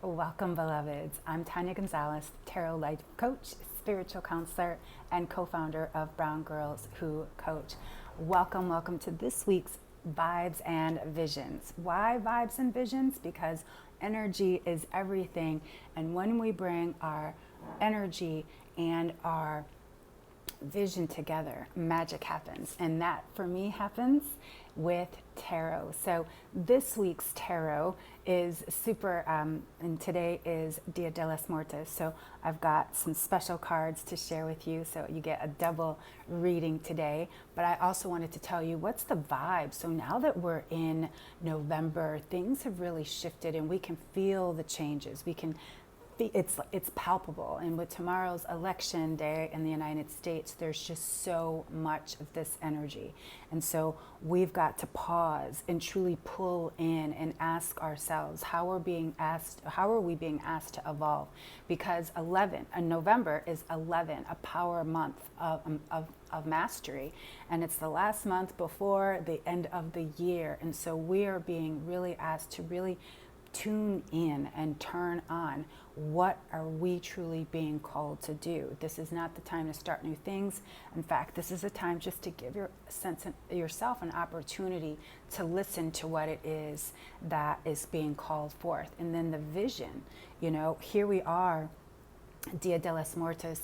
Welcome, beloveds. I'm Tonya Gonzalez, tarot life coach, spiritual counselor, and co-founder of Brown Girls Who Coach. Welcome to this week's Vibes and Visions. Why vibes and visions? Because energy is everything, and when we bring our energy and our vision together, magic happens. And that for me happens with tarot. So this week's tarot is super, and today is Dia de los Muertos. So I've got some special cards to share with you. So you get a double reading today. But I also wanted to tell you what's the vibe. So now that we're in November, things have really shifted and we can feel the changes. We can it's palpable, and with tomorrow's election day in the United States, there's just so much of this energy, and so we've got to pause and truly pull in and ask ourselves how are we being asked to evolve, because November is 11, a power month of mastery, and it's the last month before the end of the year, and so we are being really asked to really tune in and turn on. What are we truly being called to do? This is not the time to start new things. In fact, this is a time just to give yourself an opportunity to listen to what it is that is being called forth. And then the vision, here we are, Dia de los Muertos,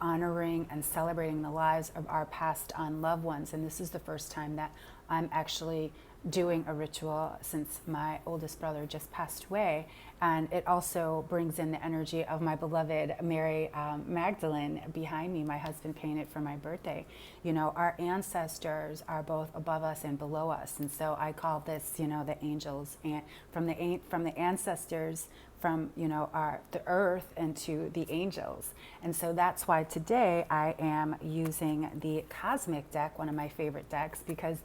honoring and celebrating the lives of our passed on loved ones. And this is the first time that I'm actually doing a ritual since my oldest brother just passed away. And it also brings in the energy of my beloved Mary Magdalene behind me. My husband painted for my birthday. Our ancestors are both above us and below us. And so I call this, the angels, and from the ancestors, from the earth into the angels. And so that's why today I am using the cosmic deck, one of my favorite decks, because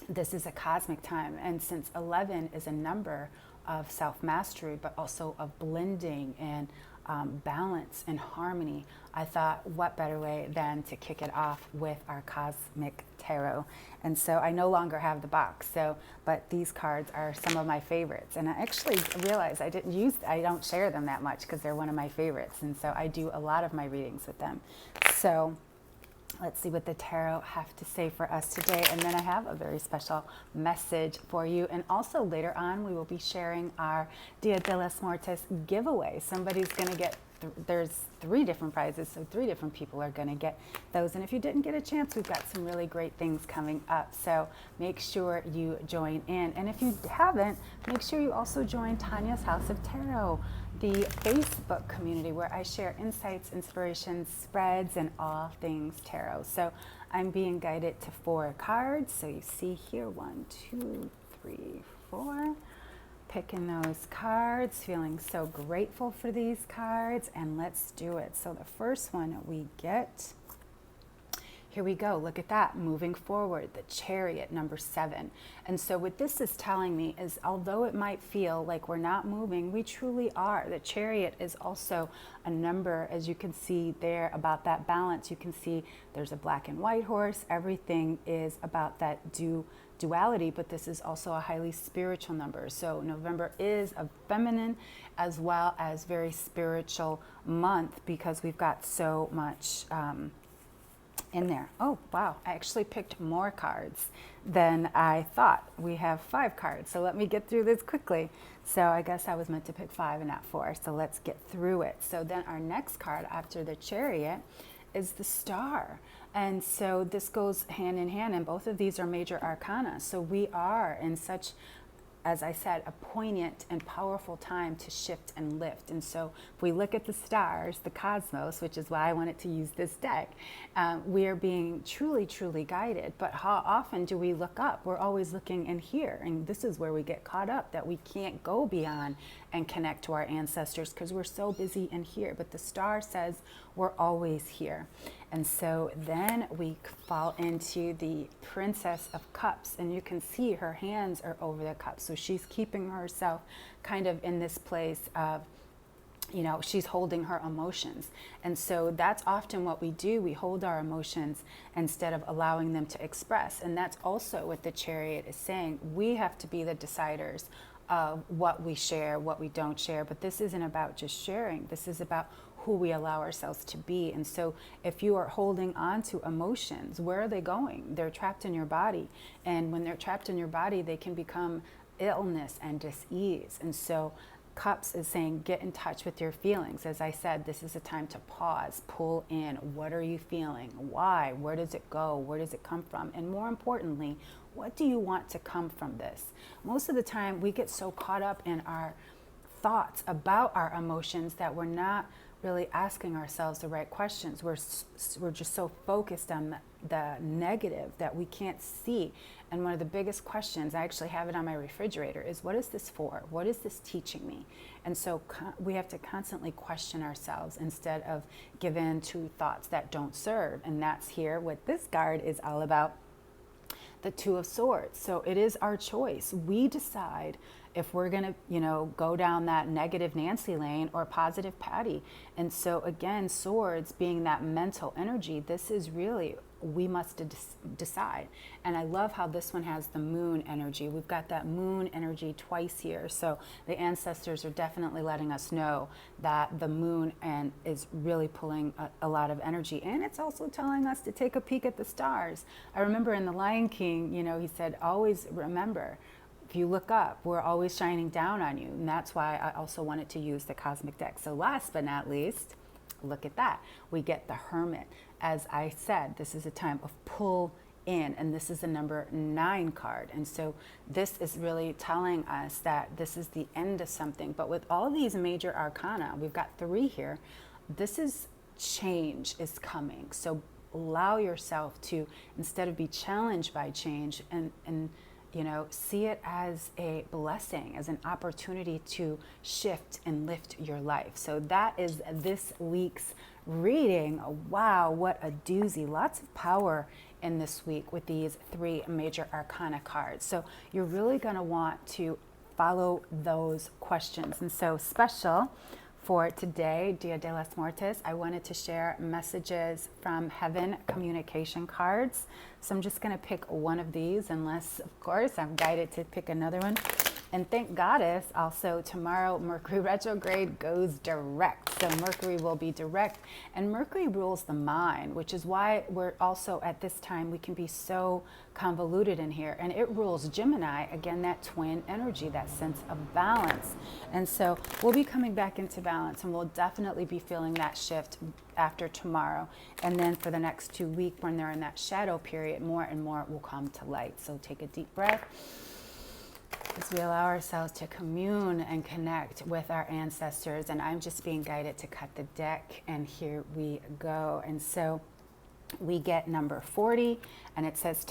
this is a cosmic time, and since 11 is a number of self-mastery but also of blending and balance and harmony, I thought what better way than to kick it off with our cosmic tarot. And so I no longer have the box, but these cards are some of my favorites, and I actually realized I don't share them that much because they're one of my favorites, and so I do a lot of my readings with them. So let's see what the tarot have to say for us today. And then I have a very special message for you. And also later on, we will be sharing our Dia de los Muertos giveaway. Somebody's going to get, there's 3 different prizes, so 3 different people are going to get those. And if you didn't get a chance, we've got some really great things coming up. So make sure you join in. And if you haven't, make sure you also join Tanya's House of Tarot, the Facebook community where I share insights, inspirations, spreads, and all things tarot. So I'm being guided to 4 cards. So you see here, 1, 2, 3, 4. Picking those cards, feeling so grateful for these cards, and let's do it. So the first one we get, here we go, look at that, moving forward, the Chariot, number 7. And so what this is telling me is, although it might feel like we're not moving, we truly are. The Chariot is also a number, as you can see there, about that balance. You can see there's a black and white horse. Everything is about that duality, but this is also a highly spiritual number. So November is a feminine as well as very spiritual month, because we've got so much in there. Oh, wow. I actually picked more cards than I thought. We have 5 cards. So let me get through this quickly. So I guess I was meant to pick 5 and not 4. So let's get through it. So then our next card after the Chariot is the Star. And so this goes hand in hand, and both of these are major arcana. So we are in such, as I said, a poignant and powerful time to shift and lift. And so if we look at the stars, the cosmos, which is why I wanted to use this deck, we are being truly, truly guided. But how often do we look up? We're always looking in here. And this is where we get caught up, that we can't go beyond and connect to our ancestors because we're so busy in here. But the star says we're always here. And so then we fall into the Princess of Cups, and you can see her hands are over the cups. So she's keeping herself kind of in this place of, she's holding her emotions. And so that's often what we do. We hold our emotions instead of allowing them to express. And that's also what the Chariot is saying. We have to be the deciders of what we share, what we don't share. But this isn't about just sharing. This is about who we allow ourselves to be. And so if you are holding on to emotions, where are they going? They're trapped in your body. And when they're trapped in your body, they can become illness and dis-ease. And so Cups is saying, get in touch with your feelings. As I said, this is a time to pause, pull in. What are you feeling? Why? Where does it go? Where does it come from? And more importantly, what do you want to come from this? Most of the time, we get so caught up in our thoughts about our emotions that we're not really asking ourselves the right questions. We're just so focused on the negative that we can't see. And one of the biggest questions, I actually have it on my refrigerator, is what is this for? What is this teaching me? And so we have to constantly question ourselves instead of give in to thoughts that don't serve. And that's here what this card is all about, the Two of Swords. So it is our choice. We decide if we're going to, go down that negative Nancy lane or positive Patty. And so again, swords being that mental energy, this is really, we must decide. And I love how this one has the moon energy. We've got that moon energy twice here. So the ancestors are definitely letting us know that the moon is really pulling a lot of energy. And it's also telling us to take a peek at the stars. I remember in The Lion King, he said, always remember, if you look up, we're always shining down on you. And that's why I also wanted to use the cosmic deck. So last but not least, look at that. We get the Hermit. As I said, this is a time of pull in, and this is the number 9 card. And so this is really telling us that this is the end of something. But with all these major arcana, we've got 3 here. This is change is coming. So allow yourself to, instead of be challenged by change, and see it as a blessing, as an opportunity to shift and lift your life. So that is this week's reading. Wow, what a doozy. Lots of power in this week with these 3 major arcana cards. So you're really going to want to follow those questions. And so special for today, Dia de los Muertos, I wanted to share messages from heaven communication cards. So I'm just going to pick one of these, unless, of course, I'm guided to pick another one. And thank Goddess, also tomorrow Mercury retrograde goes direct. So Mercury will be direct, and Mercury rules the mind, which is why we're also at this time, we can be so convoluted in here. And it rules Gemini, again, that twin energy, that sense of balance. And so we'll be coming back into balance, and we'll definitely be feeling that shift after tomorrow. And then for the next 2 weeks, when they're in that shadow period, more and more will come to light. So take a deep breath as we allow ourselves to commune and connect with our ancestors. And I'm just being guided to cut the deck, and here we go. And so we get number 40, and it says,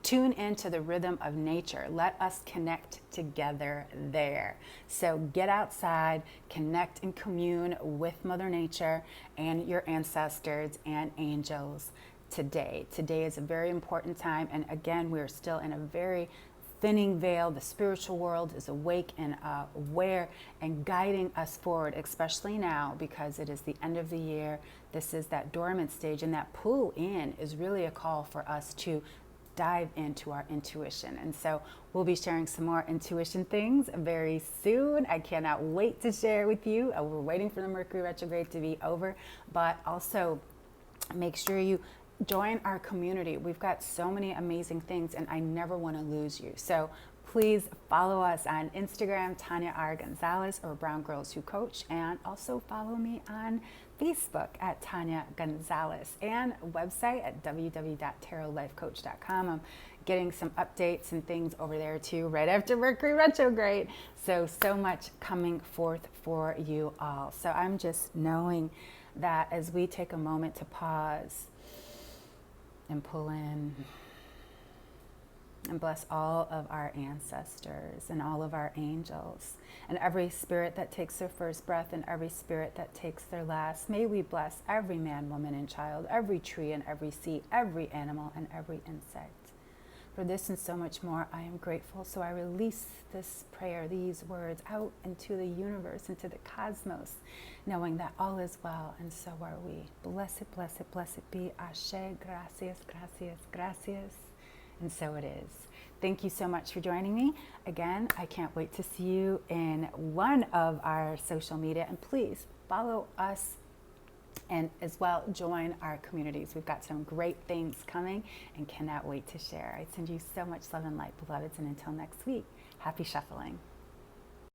tune into the rhythm of nature. Let us connect together there. So get outside, connect and commune with Mother Nature and your ancestors and angels today. Today is a very important time. And again, we're still in a very thinning veil. The spiritual world is awake and aware and guiding us forward, especially now because it is the end of the year. This is that dormant stage, and that pull in is really a call for us to dive into our intuition. And so we'll be sharing some more intuition things very soon. I cannot wait to share with you. We're waiting for the Mercury retrograde to be over, but also make sure you join our community. We've got so many amazing things, and I never want to lose you. So please follow us on Instagram, Tonya R. Gonzalez, or Brown Girls Who Coach, and also follow me on Facebook at Tonya Gonzalez, and website at www.tarotlifecoach.com. I'm getting some updates and things over there too right after Mercury retrograde. So much coming forth for you all. So I'm just knowing that as we take a moment to pause and pull in and bless all of our ancestors and all of our angels and every spirit that takes their first breath and every spirit that takes their last. May we bless every man, woman, and child, every tree and every seed, every animal and every insect. For this and so much more, I am grateful. So I release this prayer, these words, out into the universe, into the cosmos, knowing that all is well, and so are we. Blessed, blessed, blessed be. Ashe, gracias, gracias, gracias. And so it is. Thank you so much for joining me. Again, I can't wait to see you in one of our social media, and please follow us and as well join our communities. We've got some great things coming and cannot wait to share. I send you so much love and light, beloveds, and until next week, happy shuffling.